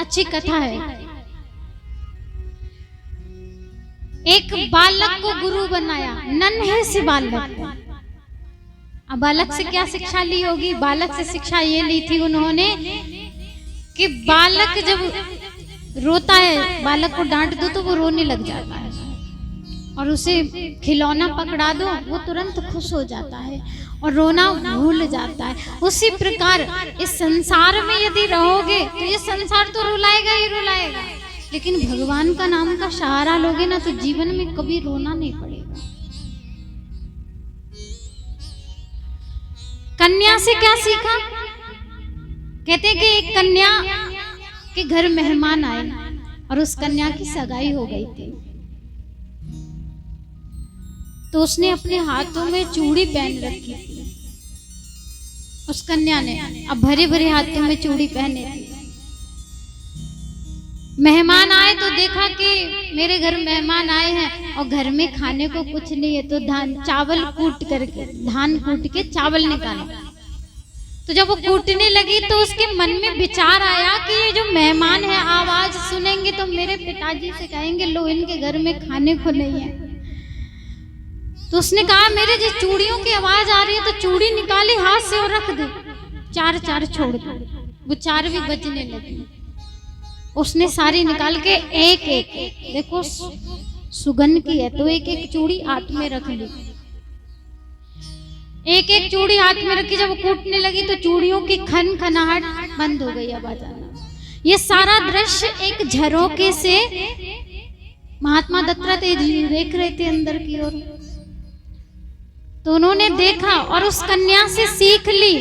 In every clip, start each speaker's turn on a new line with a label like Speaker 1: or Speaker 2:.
Speaker 1: अच्छी कथा है। एक बालक को गुरु बनाया, नन्हे से बालक को। अब बालक से क्या शिक्षा ली होगी? बालक से शिक्षा ये ली थी उन्होंने कि बालक जब रोता है, बालक को डांट दो तो वो रोने लग जाता है, और उसे खिलौना पकड़ा दो वो तुरंत खुश हो जाता है और रोना भूल जाता है। उसी प्रकार इस संसार में यदि रहोगे तो ये संसार तो रुलाएगा ही रुलाएगा, लेकिन भगवान का नाम का सहारा लोगे ना तो जीवन में कभी रोना नहीं पड़ेगा। कन्या से क्या सीखा? कहते हैं कि एक कन्या के घर मेहमान आए और उस कन्या की सगाई हो गई थी, तो उसने अपने हाथों में चूड़ी पहन रखी थी। उस कन्या ने अब भरे भरे हाथों में चूड़ी पहने थी। मेहमान आए तो देखा कि मेरे घर मेहमान आए हैं और घर में खाने को कुछ नहीं है, तो चावल कूट करके, धान कूट के चावल निकाला। तो जब वो कूटने लगी तो उसके मन में विचार आया कि ये जो मेहमान है आवाज सुनेंगे तो मेरे पिताजी से कहेंगे लो इनके घर में खाने को नहीं है। तो उसने कहा मेरे जो चूड़ियों की आवाज आ रही है, तो चूड़ी निकाली हाथ से और रख दे, चार चार छोड़ दो। वो चार भी बजने लगी। उसने सारी निकाल के एक एक, देखो सुगंध की है तो एक एक चूड़ी हाथ में रख ली। एक एक चूड़ी हाथ में रखी। जब कूटने लगी तो चूड़ियों की खन खनाहट बंद हो गई आवाज आना। ये सारा दृश्य एक झरोके से महात्मा दत्तात्रेय देख रहे थे अंदर की ओर। तो उन्होंने देखा और उस कन्या से सीख ली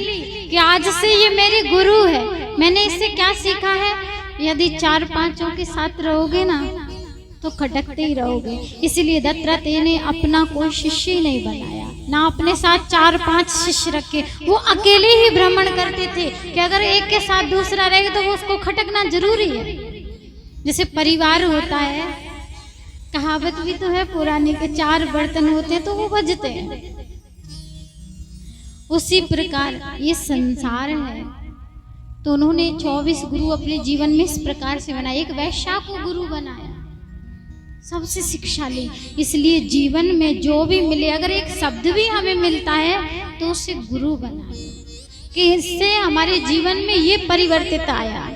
Speaker 1: कि आज से ये मेरी गुरु है। मैंने इससे क्या सीखा है? यदि चार पांचों के साथ रहोगे ना तो खटकते ही रहोगे। इसलिए दत्तात्रेय ने अपना कोई शिष्य ही नहीं बनाया, ना अपने साथ चार पांच शिष्य रखे। वो अकेले ही भ्रमण करते थे कि अगर एक के साथ दूसरा रहेगा तो वो उसको खटकना जरूरी है। जैसे परिवार होता है, कहावत भी तो है पुरानी के चार बर्तन होते हैं तो वो बजते हैं। उसी प्रकार ये संसार है। तो उन्होंने 24 गुरु अपने जीवन में इस प्रकार से बनाए। एक वैश्या को गुरु बनाया, सबसे शिक्षा ली। इसलिए जीवन में जो भी मिले, अगर एक शब्द भी हमें मिलता है तो उसे गुरु बना, कि इससे हमारे जीवन में ये परिवर्तित आया।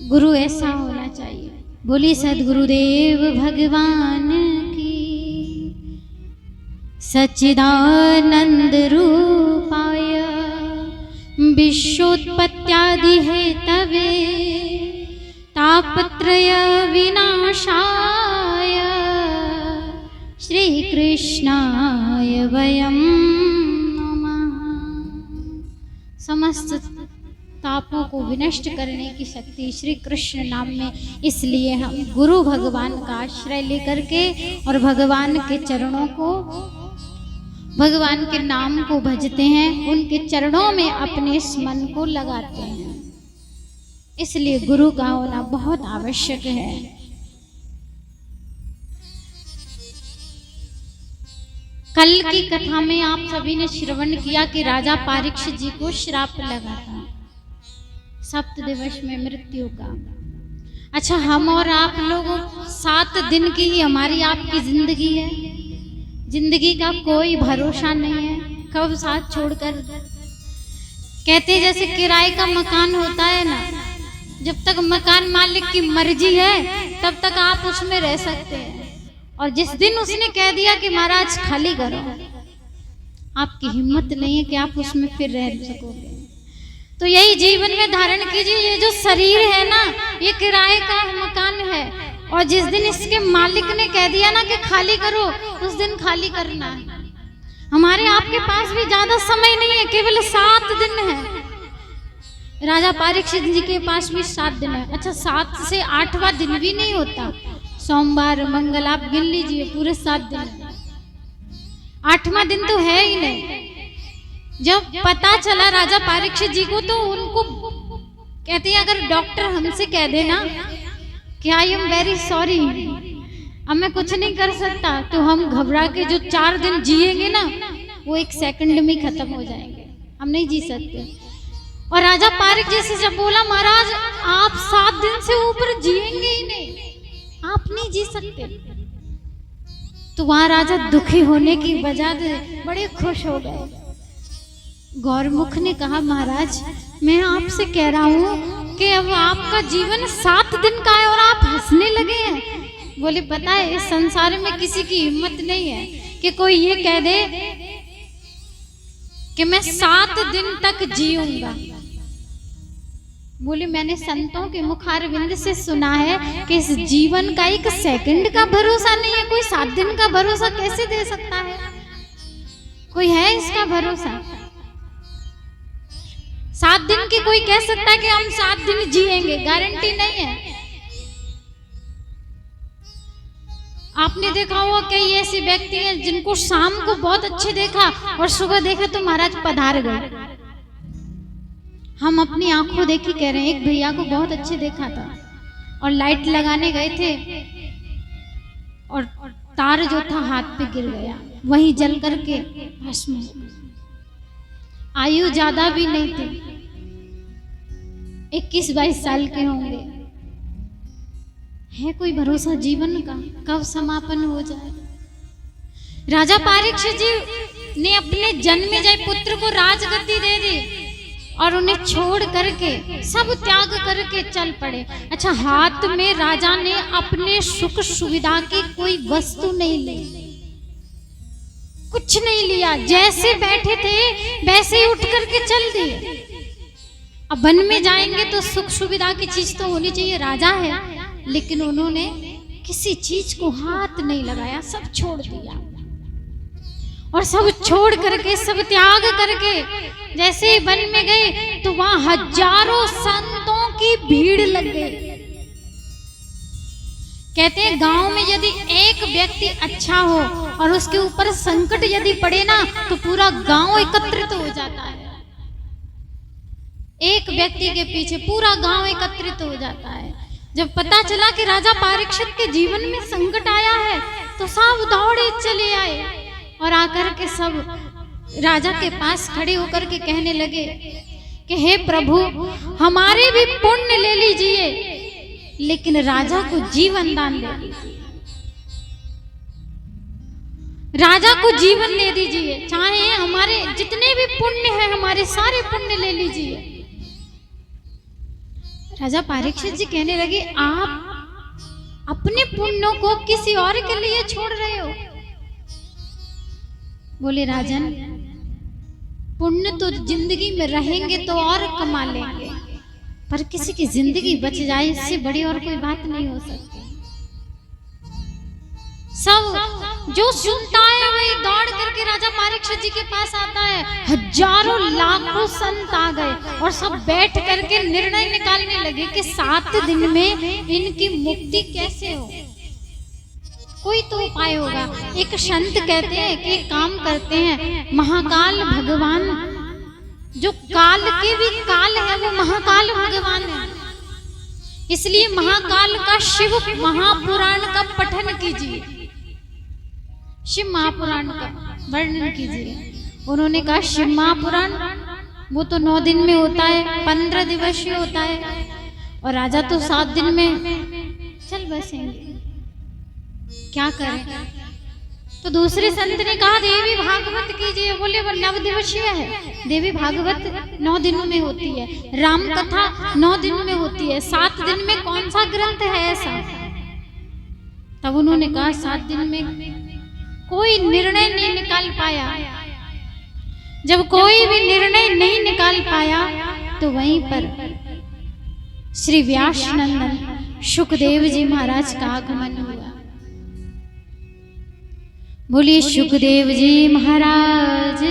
Speaker 1: गुरु ऐसा होना चाहिए। बोली सद्गुरुदेव भगवान की, सच्चिदानंद रूपाय विश्वोत्पत्त्यादि हेतवे तापत्रय विनाशाय श्री कृष्णाय वयं नमः। समस्त तापों को विनष्ट करने की शक्ति श्री कृष्ण नाम में। इसलिए हम गुरु भगवान का आश्रय लेकर के और भगवान के चरणों को, भगवान के नाम को भजते हैं, उनके चरणों में अपने इस मन को लगाते हैं। इसलिए गुरु का होना बहुत आवश्यक है। कल की कथा में आप सभी ने श्रवण किया कि राजा परीक्षित जी को श्राप लगा था 7 दिवस में मृत्यु का। अच्छा, हम और आप लोगों 7 दिन की ही हमारी आपकी जिंदगी है। जिंदगी का कोई भरोसा नहीं है, कब साथ छोड़कर। कहते जैसे किराए का मकान होता है ना, जब तक मकान मालिक की मर्जी है तब तक आप उसमें रह सकते हैं, और जिस दिन उसने कह दिया कि महाराज खाली करो, आपकी हिम्मत नहीं है कि आप उसमें फिर रह सकोगे। तो यही जीवन में धारण कीजिए, ये जो शरीर है ना ये किराए का मकान है, और जिस दिन इसके मालिक ने कह दिया ना कि खाली करो, उस दिन खाली करना है। हमारे आपके पास भी ज्यादा समय नहीं है, केवल 7 दिन है। राजा परीक्षित जी के पास भी 7 दिन है। अच्छा, 7 से 8वां दिन भी नहीं होता, सोमवार मंगल आप गिन लीजिए, पूरे 7 दिन। 8वां दिन तो है ही नहीं। जब पता चला राजा परीक्षित जी को तो उनको कहते हैं अगर डॉक्टर हमसे कह देना कि आई एम वेरी सॉरी, अब मैं कुछ नहीं कर सकता, तो हम घबरा के जो 4 दिन जिएंगे ना वो 1 सेकंड में खत्म हो जाएंगे, हम नहीं जी सकते। और राजा पारिक जी से जब बोला महाराज आप 7 दिन से ऊपर जिएंगे ही नहीं, आप नहीं जी सकते, तो वहां राजा दुखी होने की वजह से बड़े खुश हो गए। गौरमुख ने कहा महाराज मैं आपसे कह रहा हूं कि अब आपका जीवन 7 दिन का है और आप हंसने लगे हैं। बोले पता है इस संसार में किसी की हिम्मत नहीं है कि कोई ये कह दे कि मैं 7 दिन तक जीऊंगा। बोले मैंने संतों के मुखारविंद से सुना है कि इस जीवन का 1 सेकंड का भरोसा नहीं है, कोई 7 दिन का भरोसा कैसे दे सकता है? कोई है इसका भरोसा? 7 दिन की कोई कह सकता है कि हम 7 दिन जिएंगे, गारंटी नहीं है। आपने देखा होगा कई ऐसे व्यक्ति हैं जिनको शाम को बहुत अच्छे देखा और सुबह देखे तो महाराज पधार गए। हम अपनी आंखों देखी कह रहे हैं, एक भैया को बहुत अच्छे देखा था और लाइट लगाने गए थे और तार जो था हाथ पे गिर गया, वहीं जल करके भस्म। आयु ज्यादा भी नहीं थी, 21-22 साल के होंगे। है कोई भरोसा जीवन का कब समापन हो जाए? राजा पारीक्षित जी ने अपने जन्मेजय पुत्र को राजगद्दी दे दी और उन्हें छोड़ करके सब त्याग करके चल पड़े। अच्छा, हाथ में राजा ने अपने सुख सुविधा की कोई वस्तु नहीं ली, कुछ नहीं लिया, जैसे बैठे थे वैसे ही उठ करके चल दिए। अब वन में जाएंगे तो सुख सुविधा की चीज तो होनी चाहिए, राजा है, लेकिन उन्होंने किसी चीज को हाथ नहीं लगाया, सब छोड़ दिया। और सब छोड़ करके सब त्याग करके जैसे ही वन में गए तो वहां हजारों संतों की भीड़ लग गई। कहते हैं गांव में यदि एक व्यक्ति अच्छा हो और उसके ऊपर संकट यदि पड़े ना तो पूरा गांव एकत्रित हो जाता है। एक व्यक्ति के पीछे पूरा गांव एकत्रित हो जाता है। जब पता चला कि राजा पारीक्षित के जीवन में संकट आया है तो सब दौड़े चले आए और आकर के सब राजा के पास खड़े होकर के कहने लगे कि हे प्रभु, हमारे भी पुण्य ले लीजिए लेकिन राजा को जीवन दान दे दीजिए, राजा को जीवन दे दीजिए, चाहे हमारे जितने भी पुण्य हैं हमारे सारे पुण्य ले लीजिए। राजा पारीक्षित जी कहने लगे आप अपने पुण्यों को किसी और के लिए छोड़ रहे हो। बोले राजन, पुण्य तो जिंदगी में रहेंगे तो और कमा लेंगे, पर किसी की जिंदगी बच जाए इससे बड़ी और कोई बात नहीं हो सकती। सब जो सुनता है वही दौड़ करके राजा पारीक्षित जी के पास आता है। हजारों लाखों संत आ गए और सब बैठ करके निर्णय निकालने लगे कि 7 दिन में इनकी मुक्ति कैसे हो, कोई तो उपाय होगा। एक संत कहते हैं कि काम करते हैं, महाकाल भगवान जो काल के भी काल है वो महाकाल भगवान है, इसलिए महाकाल का शिव महापुराण का पठन कीजिए, शिव महापुराण का वर्णन कीजिए। उन्होंने कहा शिव महापुराण वो तो 9 दिन में होता है, 15 दिवसीय होता है और राजा तो 7 दिन में चल बसेंगे, क्या करें? तो दूसरे संत ने कहा देवी भागवत कीजिए। बोले वो 9 दिवसीय है, देवी भागवत 9 दिनों में होती है, राम कथा 9 दिन में होती है, 7 दिन में कौन सा ग्रंथ है ऐसा? तब उन्होंने कहा 7 दिन में कोई निर्णय नहीं निकाल पाया। जब कोई भी निर्णय नहीं निकाल पाया तो वहीं पर श्री व्यास नंदन सुखदेव जी महाराज का आगमन हुआ। बोलिए सुखदेव जी महाराज